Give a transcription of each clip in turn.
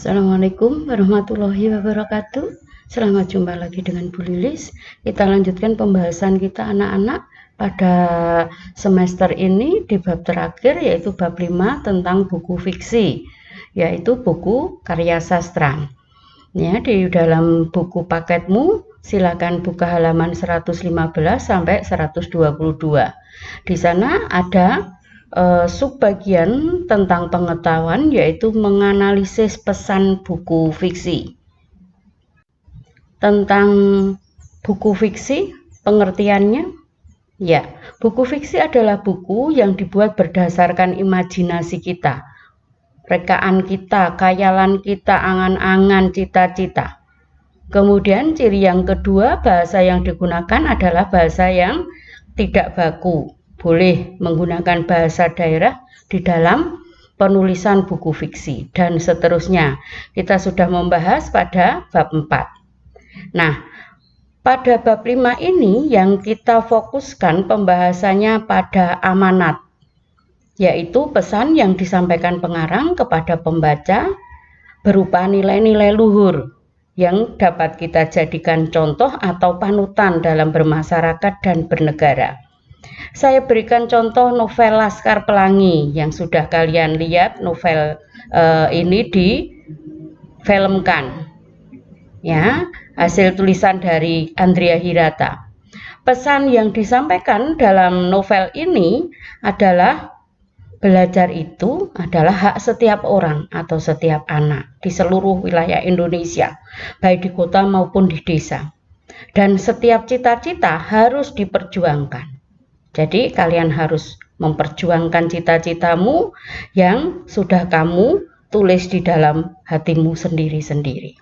Assalamualaikum warahmatullahi wabarakatuh. Selamat jumpa lagi dengan Bu Lilis. Kita lanjutkan pembahasan kita anak-anak pada semester ini di bab terakhir, yaitu bab 5 tentang buku fiksi, yaitu buku karya sastra. Ya, di dalam buku paketmu silakan buka halaman 115 sampai 122. Di sana ada subbagian tentang pengetahuan, yaitu menganalisis pesan buku fiksi. Tentang buku fiksi, pengertiannya, ya, buku fiksi adalah buku yang dibuat berdasarkan imajinasi kita, rekaan kita, khayalan kita, angan-angan, cita-cita. Kemudian ciri yang kedua, bahasa yang digunakan adalah bahasa yang tidak baku. Boleh menggunakan bahasa daerah di dalam penulisan buku fiksi, dan seterusnya. Kita sudah membahas pada bab 4. Nah, pada bab 5 ini yang kita fokuskan pembahasannya pada amanat, yaitu pesan yang disampaikan pengarang kepada pembaca berupa nilai-nilai luhur yang dapat kita jadikan contoh atau panutan dalam bermasyarakat dan bernegara. Saya berikan contoh novel Laskar Pelangi yang sudah kalian lihat. Novel ini difilmkan, ya, hasil tulisan dari Andrea Hirata. Pesan yang disampaikan dalam novel ini adalah belajar itu adalah hak setiap orang atau setiap anak di seluruh wilayah Indonesia, baik di kota maupun di desa, dan setiap cita-cita harus diperjuangkan. Jadi kalian harus memperjuangkan cita-citamu yang sudah kamu tulis di dalam hatimu sendiri-sendiri.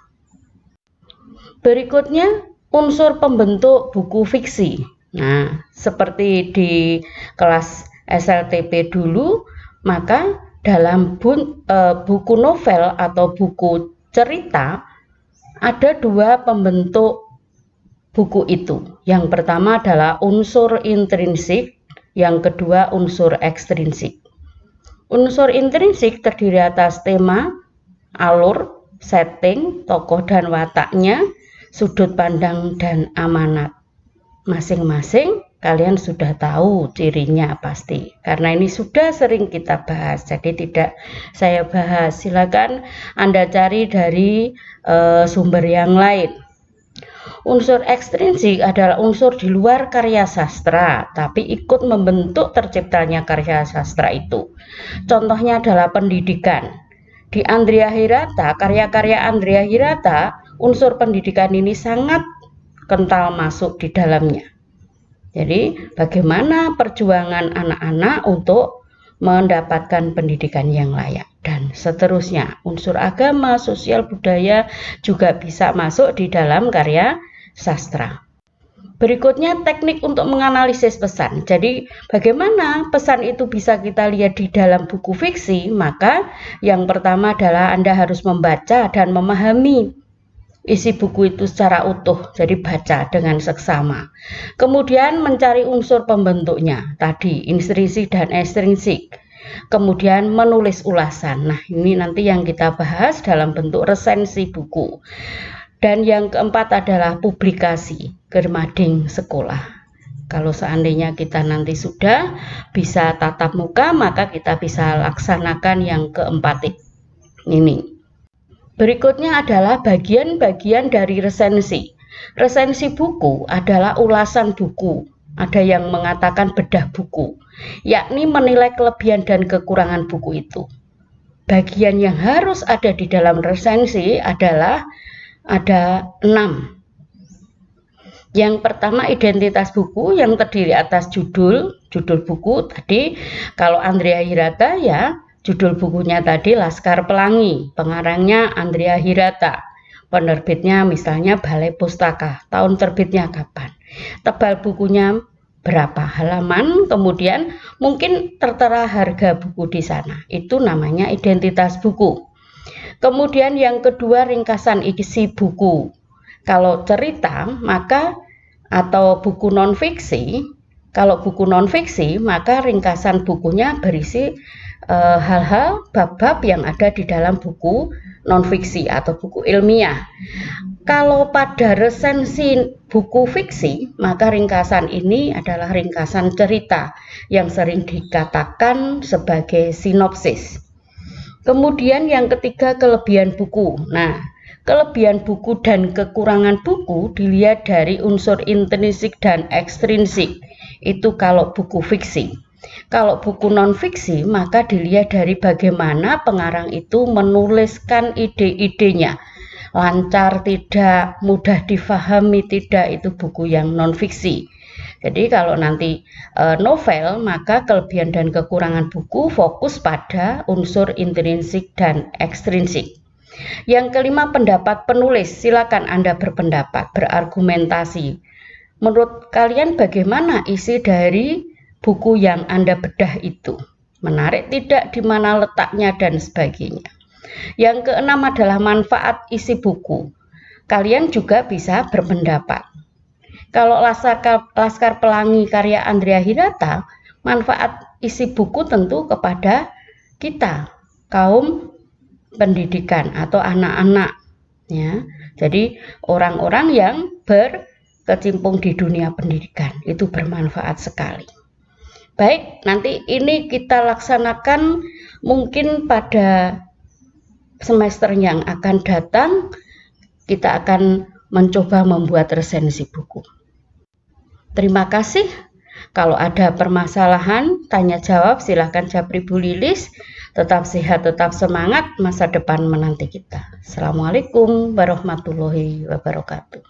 Berikutnya, unsur pembentuk buku fiksi. Nah, seperti di kelas SLTP dulu, maka dalam buku novel atau buku cerita ada dua pembentuk buku itu. Yang pertama adalah unsur intrinsik, yang kedua unsur ekstrinsik. Unsur intrinsik terdiri atas tema, alur, setting, tokoh dan wataknya, sudut pandang dan amanat. Masing-masing kalian sudah tahu cirinya pasti, karena ini sudah sering kita bahas, jadi tidak saya bahas. Silakan Anda cari dari sumber yang lain. Unsur ekstrinsik adalah unsur di luar karya sastra, tapi ikut membentuk terciptanya karya sastra itu. Contohnya adalah pendidikan. Di Andrea Hirata, karya-karya Andrea Hirata, unsur pendidikan ini sangat kental masuk di dalamnya. Jadi, bagaimana perjuangan anak-anak untuk mendapatkan pendidikan yang layak, dan seterusnya. Unsur agama, sosial, budaya juga bisa masuk di dalam karya sastra. Berikutnya, teknik untuk menganalisis pesan. Jadi, bagaimana pesan itu bisa kita lihat di dalam buku fiksi? Maka yang pertama adalah Anda harus membaca dan memahami isi buku itu secara utuh, jadi baca dengan seksama. Kemudian mencari unsur pembentuknya, tadi intrinsik dan ekstrinsik. Kemudian menulis ulasan. Nah, ini nanti yang kita bahas dalam bentuk resensi buku. Dan yang keempat adalah publikasi ke mading sekolah. Kalau seandainya kita nanti sudah bisa tatap muka, maka kita bisa laksanakan yang keempat ini. Berikutnya adalah bagian-bagian dari resensi. Resensi buku adalah ulasan buku. Ada yang mengatakan bedah buku, yakni menilai kelebihan dan kekurangan buku itu. Bagian yang harus ada di dalam resensi adalah ada 6. Yang pertama, identitas buku yang terdiri atas judul buku tadi. Kalau Andrea Hirata, ya, judul bukunya tadi Laskar Pelangi, pengarangnya Andrea Hirata, penerbitnya misalnya Balai Pustaka, tahun terbitnya kapan, tebal bukunya berapa halaman, kemudian mungkin tertera harga buku di sana. Itu namanya identitas buku. Kemudian yang kedua, ringkasan isi buku. Kalau cerita, maka atau buku non-fiksi, Kalau buku non-fiksi, maka ringkasan bukunya berisi hal-hal bab-bab yang ada di dalam buku non-fiksi atau buku ilmiah. Kalau pada resensi buku fiksi, maka ringkasan ini adalah ringkasan cerita yang sering dikatakan sebagai sinopsis. Kemudian yang ketiga, kelebihan buku. Nah, kelebihan buku dan kekurangan buku dilihat dari unsur intrinsik dan ekstrinsik. Itu kalau buku fiksi. Kalau buku non-fiksi, maka dilihat dari bagaimana pengarang itu menuliskan ide-idenya. Lancar tidak, mudah difahami tidak, itu buku yang non-fiksi. Jadi kalau nanti novel, maka kelebihan dan kekurangan buku fokus pada unsur intrinsik dan ekstrinsik. Yang kelima, pendapat penulis. Silakan Anda berpendapat, berargumentasi. Menurut kalian bagaimana isi dari buku yang Anda bedah itu? Menarik tidak, di mana letaknya, dan sebagainya. Yang keenam adalah manfaat isi buku. Kalian juga bisa berpendapat. Kalau Laskar Pelangi karya Andrea Hirata, manfaat isi buku tentu kepada kita, kaum pendidikan atau anak-anak, ya. Jadi orang-orang yang berkecimpung di dunia pendidikan itu bermanfaat sekali. Baik, nanti ini kita laksanakan mungkin pada semester yang akan datang. Kita akan mencoba membuat resensi buku. Terima kasih. Kalau ada permasalahan, tanya jawab, silahkan Japri Bu Lilis. Tetap sehat, tetap semangat, masa depan menanti kita. Assalamualaikum warahmatullahi wabarakatuh.